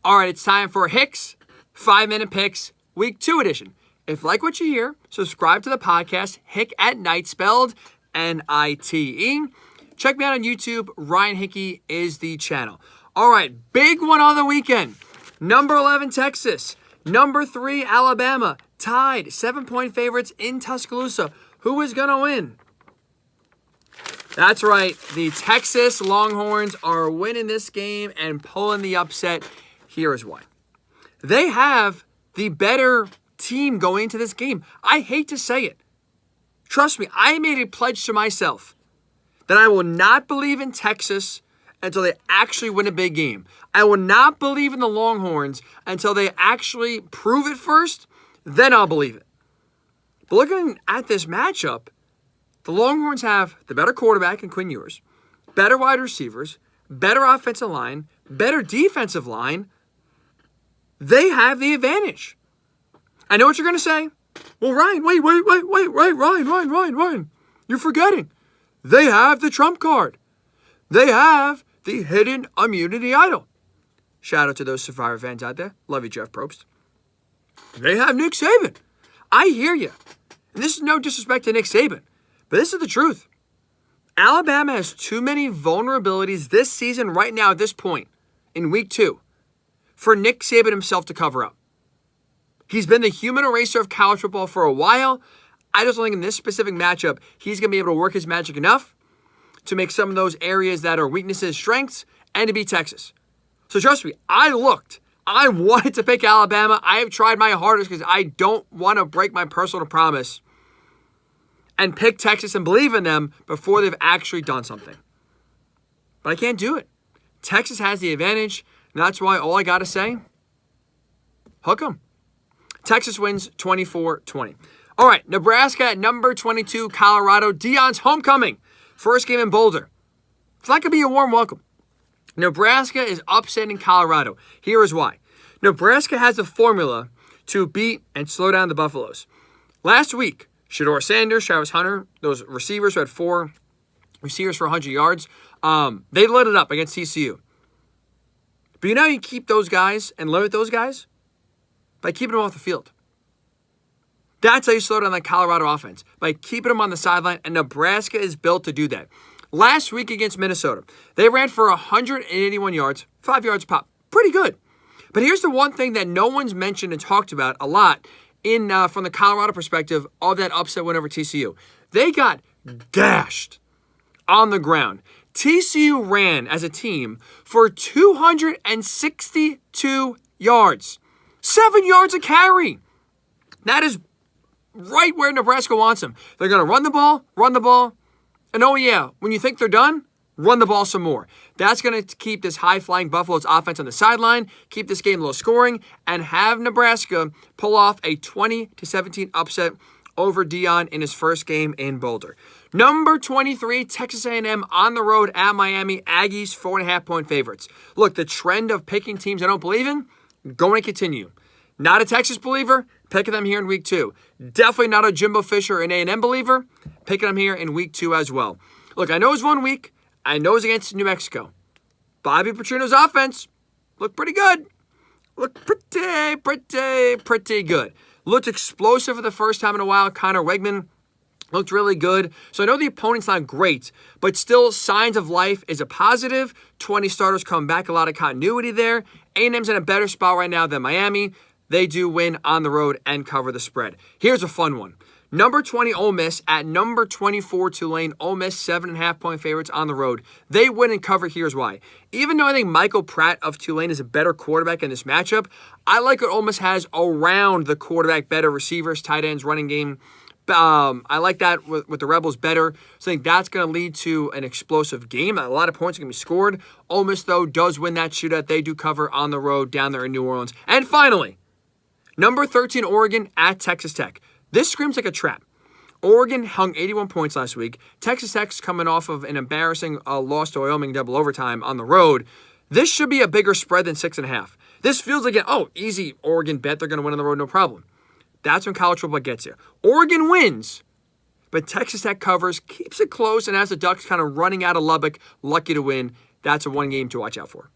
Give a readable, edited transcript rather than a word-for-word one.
All right, it's time for Hick's 5-Minute Picks, Week 2 edition. If you like what you hear, subscribe to the podcast, Hick At Nite, spelled N-I-T-E. Check me out on YouTube. Ryan Hickey is the channel. All right, big one on the weekend. Number 11, Texas. Number 3, Alabama. Tied, 7-point favorites in Tuscaloosa. Who is going to win? That's right. The Texas Longhorns are winning this game and pulling the upset. Here is why. They have the better team going into this game. I hate to say it. Trust me, I made a pledge to myself that I will not believe in Texas until they actually win a big game. I will not believe in the Longhorns until they actually prove it first. Then I'll believe it. But looking at this matchup, the Longhorns have the better quarterback in Quinn Ewers, better wide receivers, better offensive line, better defensive line. They have the advantage. I know what you're going to say. Well, Ryan, wait, Ryan. You're forgetting. They have the trump card. They have the hidden immunity idol. Shout out to those Survivor fans out there. Love you, Jeff Probst. They have Nick Saban. I hear you. And this is no disrespect to Nick Saban, but this is the truth. Alabama has too many vulnerabilities this season right now at this point in week 2 for Nick Saban himself to cover up. He's been the human eraser of college football for a while. I just don't think in this specific matchup, he's going to be able to work his magic enough to make some of those areas that are weaknesses strengths and to beat Texas. So trust me, I wanted to pick Alabama. I have tried my hardest because I don't want to break my personal promise and pick Texas and believe in them before they've actually done something. But I can't do it. Texas has the advantage, and that's why all I got to say, hook 'em. Texas wins 24-20. All right, Nebraska at number 22, Colorado. Deion's homecoming. First game in Boulder. It's not going to be a warm welcome. Nebraska is upsetting Colorado. Here is why. Nebraska has a formula to beat and slow down the Buffaloes. Last week, Shedeur Sanders, Travis Hunter, those receivers who had 4 receivers for 100 yards, they lit it up against TCU. But you know how you keep those guys and limit those guys? By keeping them off the field. That's how you slow down that Colorado offense, by keeping them on the sideline, and Nebraska is built to do that. Last week against Minnesota, they ran for 181 yards, 5 yards pop. Pretty good. But here's the one thing that no one's mentioned and talked about a lot from the Colorado perspective of that upset win over TCU. They got gashed on the ground. TCU ran as a team for 262 yards. 7 yards a carry. That is right where Nebraska wants them. They're going to run the ball, and oh yeah, when you think they're done, run the ball some more. That's going to keep this high-flying Buffaloes offense on the sideline, keep this game low scoring, and have Nebraska pull off a 20-17 upset over Deion in his first game in Boulder. Number 23, Texas A&M on the road at Miami. Aggies 4.5-point favorites. Look, the trend of picking teams I don't believe in, going to continue. Not a Texas believer, picking them here in week 2. Definitely not a Jimbo Fisher and A&M believer, picking them here in week 2 as well. Look, I know it's 1 week. I know it's against New Mexico. Bobby Petrino's offense looked pretty good. Looked pretty good. Looked explosive for the first time in a while. Connor Wegman looked really good. So I know the opponent's not great, but still signs of life is a positive. 20 starters come back, a lot of continuity there. A&M's in a better spot right now than Miami. They do win on the road and cover the spread. Here's a fun one. Number 20, Ole Miss at number 24, Tulane. Ole Miss 7.5-point favorites on the road. They win and cover. Here's why. Even though I think Michael Pratt of Tulane is a better quarterback in this matchup, I like what Ole Miss has around the quarterback, better receivers, tight ends, running game. I like that with the Rebels better. So I think that's going to lead to an explosive game. A lot of points are going to be scored. Ole Miss, though, does win that shootout. They do cover on the road down there in New Orleans. And finally, number 13, Oregon at Texas Tech. This screams like a trap. Oregon hung 81 points last week. Texas Tech's coming off of an embarrassing loss to Wyoming double overtime on the road. This should be a bigger spread than 6.5. This feels like easy Oregon bet. They're going to win on the road, no problem. That's when college football gets you. Oregon wins, but Texas Tech covers, keeps it close, and has the Ducks kind of running out of Lubbock, lucky to win. That's a one game to watch out for.